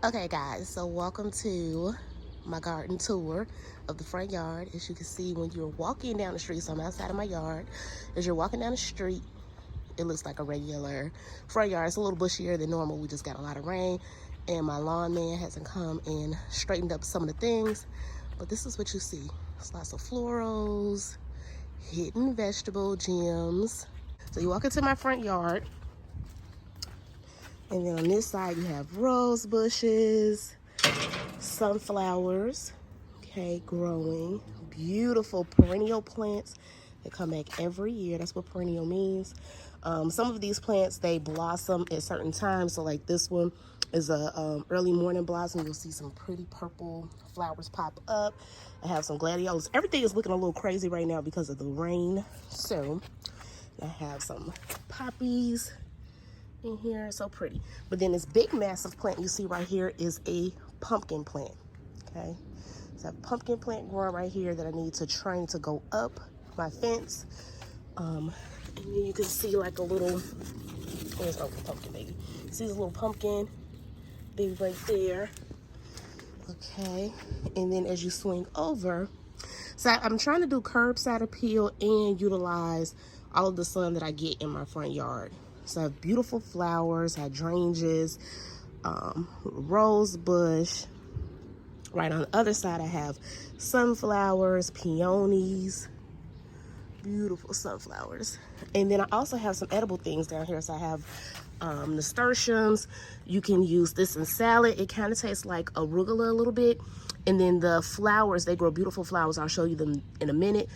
Okay guys, so welcome to my garden tour of the front yard. As you can see, when you're walking down the street, so I'm outside of my yard. As you're walking down the street, it looks like a regular front yard. It's a little bushier than normal. We just got a lot of rain and my lawn man hasn't come and straightened up some of the things, but this is what you see. It's lots of florals, hidden vegetable gems. So you walk into my front yard, and then on this side you have rose bushes, sunflowers, okay, growing. Beautiful perennial plants that come back every year. That's what perennial means. Some of these plants, they blossom at certain times. So like this one is a early morning blossom. You'll see some pretty purple flowers pop up. I have some gladiolus. Everything is looking a little crazy right now because of the rain. So I have some poppies in here, so pretty. But then this big massive plant you see right here is a pumpkin plant. Okay, so I have a pumpkin plant growing right here that I need to train to go up my fence. And then you can see like a little, there's no pumpkin baby. See this little pumpkin baby right there. Okay, and then as you swing over, so I'm trying to do curbside appeal and utilize all of the sun that I get in my front yard. So I have beautiful flowers, hydrangeas, rose bush. Right on the other side, I have sunflowers, peonies, beautiful sunflowers. And then I also have some edible things down here. So I have nasturtiums. You can use this in salad. It kind of tastes like arugula a little bit. And then the flowers, they grow beautiful flowers. I'll show you them in a minute.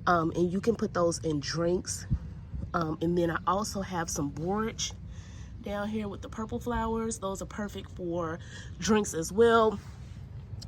And you can put those in drinks. And then I also have some borage down here with the purple flowers. Those are perfect for drinks as well.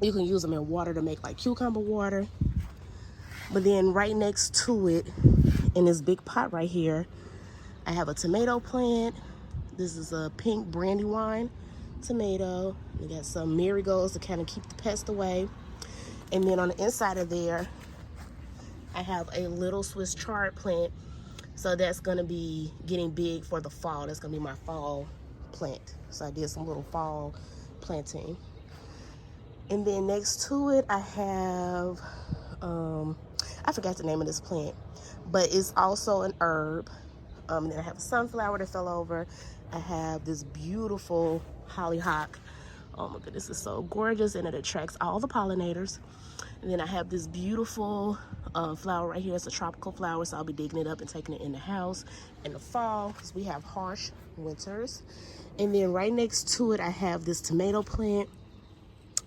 You can use them in water to make like cucumber water. But then right next to it, in this big pot right here, I have a tomato plant. This is a pink Brandywine tomato. We got some marigolds to kind of keep the pest away. And then on the inside of there, I have a little Swiss chard plant. So that's gonna be getting big for the fall. That's gonna be my fall plant. So I did some little fall planting. And then next to it, I have, I forgot the name of this plant, but it's also an herb. And then I have a sunflower that fell over. I have this beautiful hollyhock. Oh my goodness, it's so gorgeous, and it attracts all the pollinators. And then I have this beautiful flower right here. It's a tropical flower, so I'll be digging it up and taking it in the house in the fall because we have harsh winters. And then right next to it, I have this tomato plant.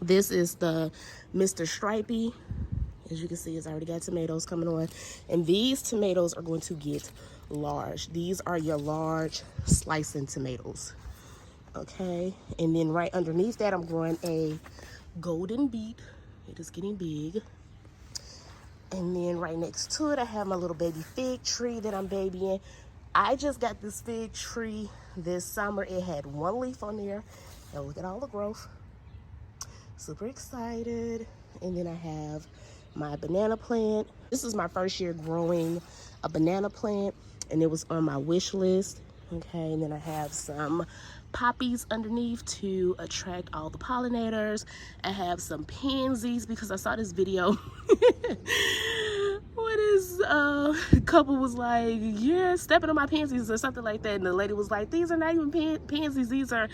This is the Mr. Stripey. As you can see, it's already got tomatoes coming on. And these tomatoes are going to get large. These are your large slicing tomatoes. Okay, and then right underneath that, I'm growing a golden beet. It is getting big. And then right next to it, I have my little baby fig tree that I'm babying. I just got this fig tree this summer. It had one leaf on there. And look at all the growth. Super excited. And then I have my banana plant. This is my first year growing a banana plant, and it was on my wish list. Okay, and then I have some poppies underneath to attract all the pollinators. I have some pansies because I saw this video where this couple was like, yeah, stepping on my pansies or something like that, and the lady was like, these are not even pansies, these are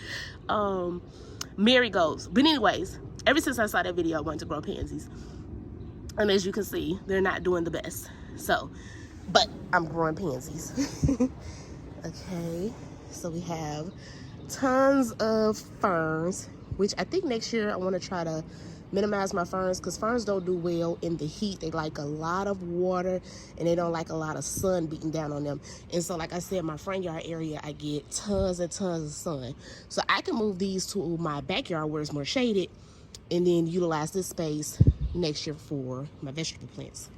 marigolds. But anyways, ever since I saw that video, I wanted to grow pansies, and as you can see, they're not doing the best. So, but I'm growing pansies. Okay, so we have tons of ferns, which I think next year I want to try to minimize my ferns because ferns don't do well in the heat. They like a lot of water and they don't like a lot of sun beating down on them. And so like I said, my front yard area, I get tons and tons of sun. So I can move these to my backyard where it's more shaded and then utilize this space next year for my vegetable plants.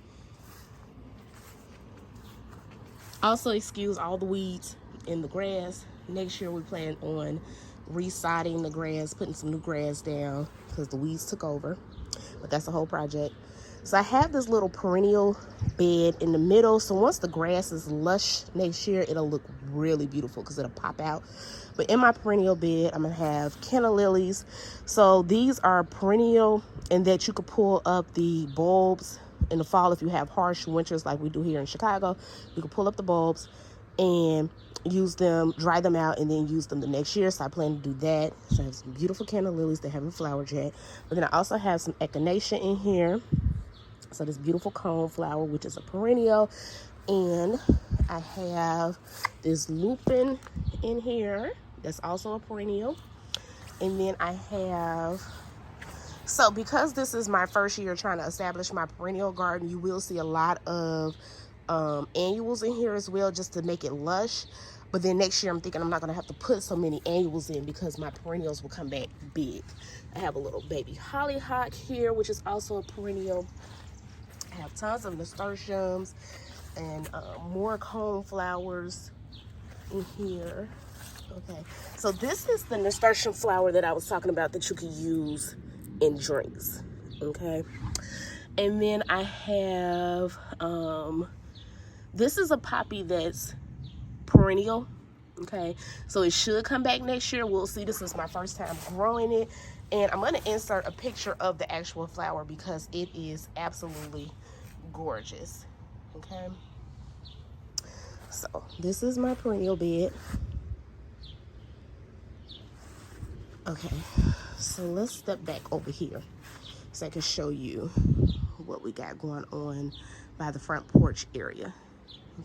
Also, excuse all the weeds in the grass. Next year we plan on resodding the grass, putting some new grass down because the weeds took over. But that's a whole project. So I have this little perennial bed in the middle. So once the grass is lush next year, it'll look really beautiful because it'll pop out. But in my perennial bed, I'm gonna have Canna Lilies. So these are perennial in that you could pull up the bulbs in the fall if you have harsh winters like we do here in Chicago. You can pull up the bulbs and use them, dry them out, and then use them the next year. So I plan to do that. So I have some beautiful Canna Lilies that haven't flowered yet. But then I also have some Echinacea in here. So this beautiful cone flower, which is a perennial. And I have this lupin in here. That's also a perennial. And then I have, so because this is my first year trying to establish my perennial garden, you will see a lot of annuals in here as well, just to make it lush. But then next year I'm thinking I'm not going to have to put so many annuals in because my perennials will come back big. I have a little baby hollyhock here, which is also a perennial. I have tons of nasturtiums and more cone flowers in here. Okay, so this is the nasturtium flower that I was talking about that you could use in drinks. Okay, and then I have this is a poppy that's perennial. Okay, so it should come back next year. We'll see. This is my first time growing it, and I'm going to insert a picture of the actual flower because it is absolutely gorgeous. Okay, so this is my perennial bed. Okay, so let's step back over here so I can show you what we got going on by the front porch area.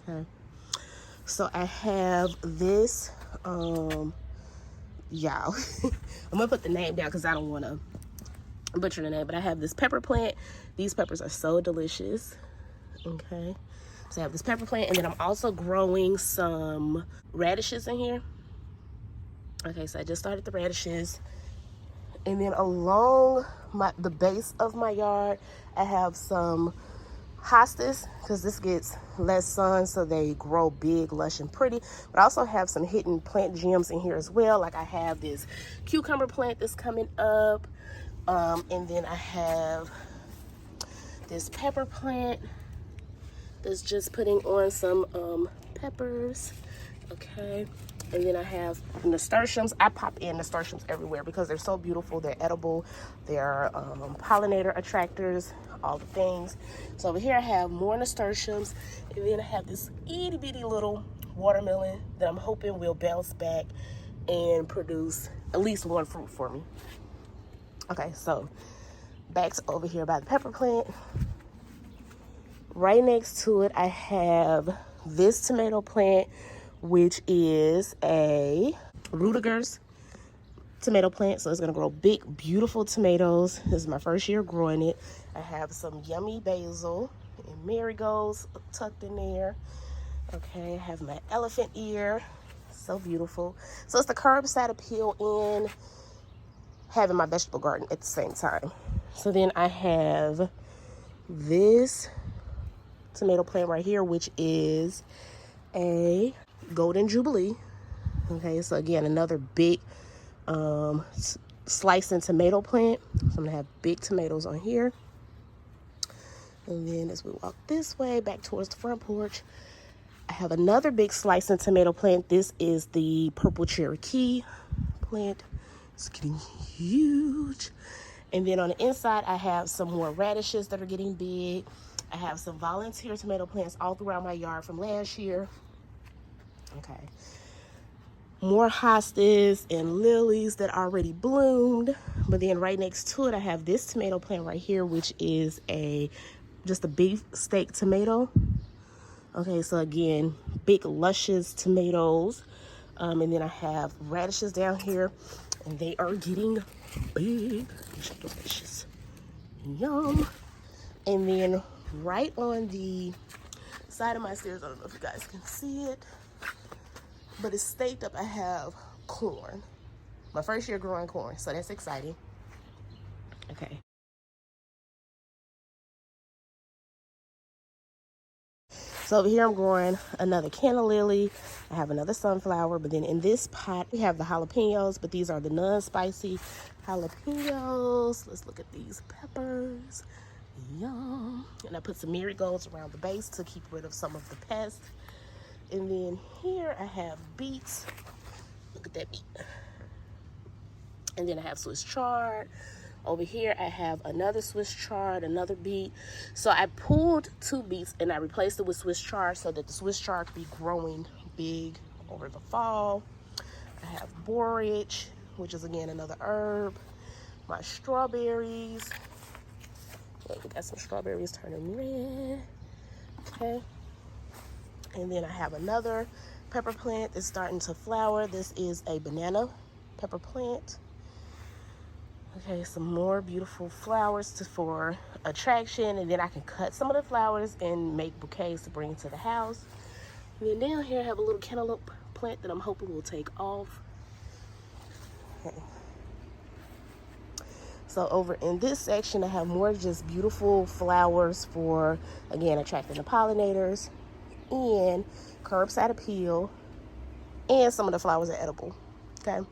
Okay, so I have this, y'all, I'm gonna put the name down because I don't want to butcher the name, but I have this pepper plant. These peppers are so delicious. Okay, so I have this pepper plant, and then I'm also growing some radishes in here. Okay, so I just started the radishes. And then along the base of my yard, I have some hostas because this gets less sun, so they grow big, lush, and pretty. But I also have some hidden plant gems in here as well. Like I have this cucumber plant that's coming up. And then I have this pepper plant that's just putting on some peppers. Okay. And then I have nasturtiums. I pop in nasturtiums everywhere because they're so beautiful. They're edible. They're pollinator attractors, all the things. So over here I have more nasturtiums. And then I have this itty bitty little watermelon that I'm hoping will bounce back and produce at least one fruit for me. Okay, so back to over here by the pepper plant. Right next to it I have this tomato plant, which is a Rudiger's tomato plant. So it's gonna grow big, beautiful tomatoes. This is my first year growing it. I have some yummy basil and marigolds tucked in there. Okay, I have my elephant ear, so beautiful. So it's the curbside appeal and having my vegetable garden at the same time. So then I have this tomato plant right here, which is a Golden Jubilee. Okay, so again, another big slicing tomato plant. So I'm gonna have big tomatoes on here. And then as we walk this way back towards the front porch, I have another big slicing tomato plant. This is the purple Cherokee plant. It's getting huge. And then on the inside, I have some more radishes that are getting big. I have some volunteer tomato plants all throughout my yard from last year. Okay. More hostas and lilies that already bloomed. But then right next to it, I have this tomato plant right here, which is just a beef steak tomato. Okay, so again, big luscious tomatoes. And then I have radishes down here, and they are getting big. Delicious. Yum. And then right on the side of my stairs, I don't know if you guys can see it, but it's staked up, I have corn. My first year growing corn, so that's exciting. Okay. So over here I'm growing another canna lily. I have another sunflower, but then in this pot we have the jalapenos, but these are the non-spicy jalapenos. Let's look at these peppers. Yum. And I put some marigolds around the base to keep rid of some of the pests. And then here I have beets. Look at that beet. And then I have Swiss chard. Over here I have another Swiss chard, another beet. So I pulled 2 beets and I replaced it with Swiss chard so that the Swiss chard could be growing big over the fall. I have borage, which is again another herb. My strawberries. Okay, we got some strawberries turning red. Okay. And then I have another pepper plant that's starting to flower. This is a banana pepper plant. Okay, some more beautiful flowers for attraction, and then I can cut some of the flowers and make bouquets to bring to the house. And then down here I have a little cantaloupe plant that I'm hoping will take off. Okay. So over in this section I have more just beautiful flowers for, again, attracting the pollinators and curbside appeal, and some of the flowers are edible. Okay,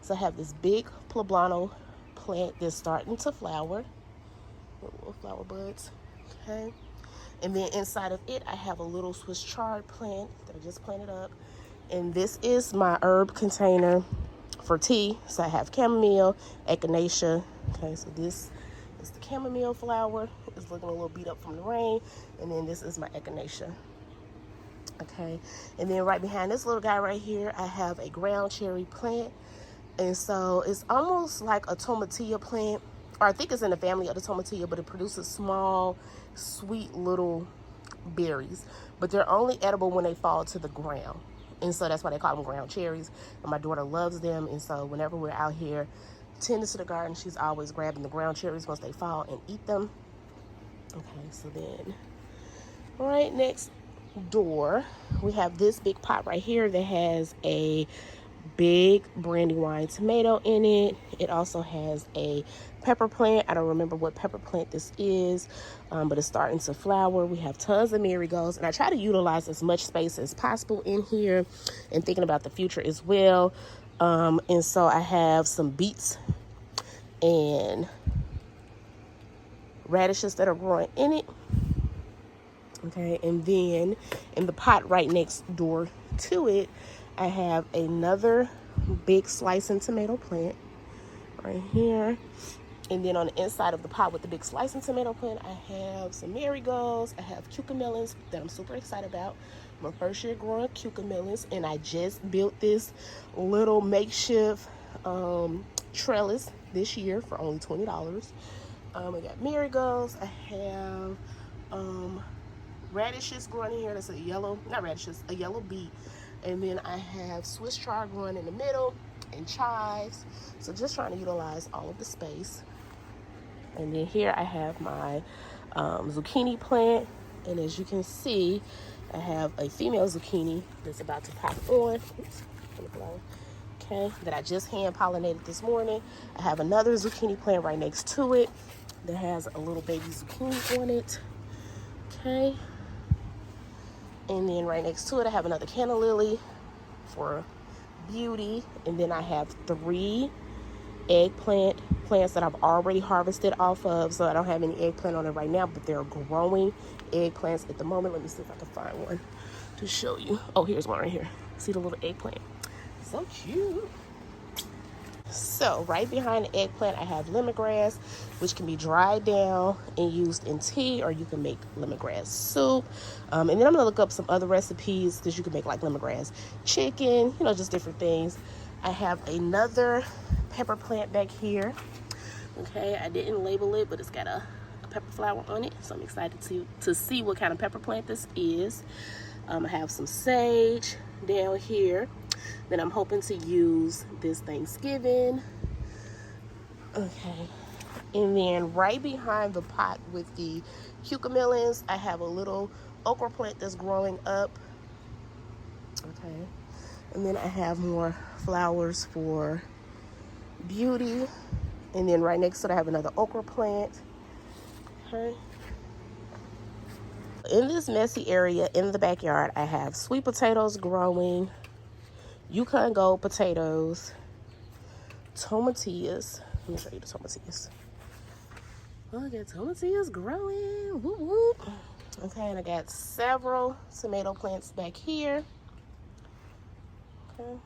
so I have this big poblano plant that's starting to flower, little flower buds. Okay, and then inside of it I have a little Swiss chard plant that I just planted up, and this is my herb container for tea. So I have chamomile echinacea. Okay, so this is the chamomile flower. It's looking a little beat up from the rain, and then this is my echinacea. Okay, and then right behind this little guy right here I have a ground cherry plant. And so it's almost like a tomatillo plant, or I think it's in the family of the tomatillo, but it produces small, sweet little berries. But they're only edible when they fall to the ground. And so that's why they call them ground cherries. And my daughter loves them. And so whenever we're out here tending to the garden, she's always grabbing the ground cherries once they fall and eat them. Okay, so then right next door, we have this big pot right here that has a big Brandywine tomato in it. It also has a pepper plant. I don't remember what pepper plant this is, but it's starting to flower. We have tons of marigolds, and I try to utilize as much space as possible in here and thinking about the future as well. And so I have some beets and radishes that are growing in it. Okay, and then in the pot right next door to it, I have another big slicing tomato plant right here. And then on the inside of the pot with the big slicing tomato plant, I have some marigolds. I have cucamelons that I'm super excited about. My first year growing cucamelons, and I just built this little makeshift trellis this year for only $20. I got marigolds. I have radishes growing in here. That's a yellow, not radishes, a yellow beet. And then I have Swiss chard growing in the middle and chives. So just trying to utilize all of the space. And then here I have my zucchini plant. And as you can see, I have a female zucchini that's about to pop on. Oops, okay, that I just hand pollinated this morning. I have another zucchini plant right next to it that has a little baby zucchini on it. Okay. And then right next to it, I have another Canna Lily for beauty. And then I have 3 eggplant plants that I've already harvested off of. So I don't have any eggplant on it right now, but they're growing eggplants at the moment. Let me see if I can find one to show you. Oh, here's one right here. See the little eggplant? So cute. So right behind the eggplant, I have lemongrass, which can be dried down and used in tea, or you can make lemongrass soup. And then I'm gonna look up some other recipes because you can make like lemongrass chicken, you know, just different things. I have another pepper plant back here. Okay, I didn't label it, but it's got a pepper flower on it, so I'm excited to see what kind of pepper plant this is. I have some sage down here that I'm hoping to use this Thanksgiving. Okay, and then right behind the pot with the cucamelons, I have a little okra plant that's growing up. Okay, and then I have more flowers for beauty. And then right next to it, I have another okra plant. Okay. In this messy area in the backyard, I have sweet potatoes growing, Yukon Gold potatoes, tomatillas. Let me show you the tomatillas. Look at tomatillos growing. Whoop, whoop. Okay, and I got several tomato plants back here. Okay.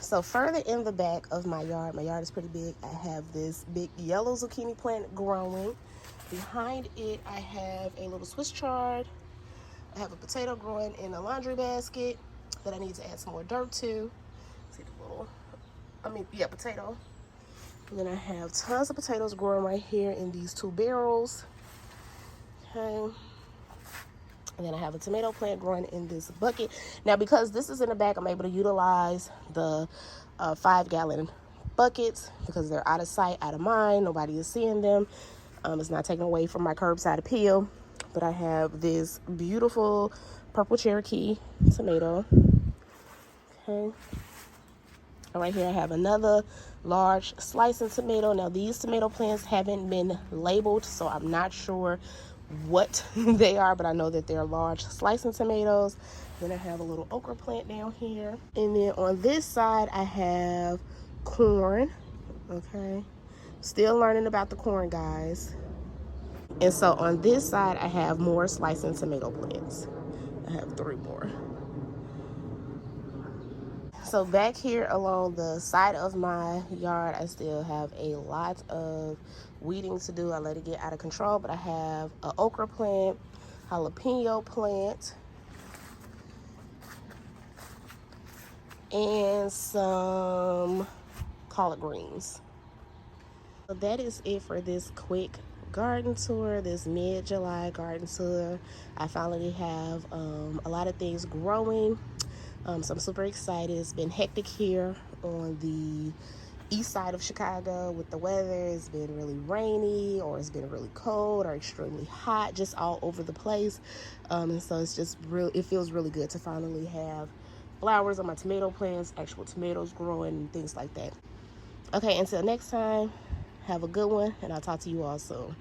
So further in the back of my yard is pretty big. I have this big yellow zucchini plant growing. Behind it, I have a little Swiss chard. I have a potato growing in a laundry basket that I need to add some more dirt to. See the little, potato. And then I have tons of potatoes growing right here in these 2 barrels. Okay. And then I have a tomato plant growing in this bucket. Now, because this is in the back, I'm able to utilize the 5-gallon buckets because they're out of sight, out of mind. Nobody is seeing them. It's not taken away from my curbside appeal. But I have this beautiful purple Cherokee tomato. Okay. And right here I have another large slicing tomato. Now, these tomato plants haven't been labeled, so I'm not sure what they are, but I know that they're large slicing tomatoes. Then I have a little okra plant down here. And then on this side, I have corn. Okay. Still learning about the corn, guys. And so on this side, I have more slicing tomato plants. I have 3 more. So back here along the side of my yard, I still have a lot of weeding to do. I let it get out of control, but I have an okra plant, jalapeno plant, and some collard greens. So that is it for this quick garden tour, this mid-July garden tour. I finally have a lot of things growing. So I'm super excited. It's been hectic here on the east side of Chicago with the weather. It's been really rainy, or it's been really cold, or extremely hot, just all over the place. And so it's just it feels really good to finally have flowers on my tomato plants, actual tomatoes growing, and things like that. Okay, until next time, have a good one, and I'll talk to you all soon.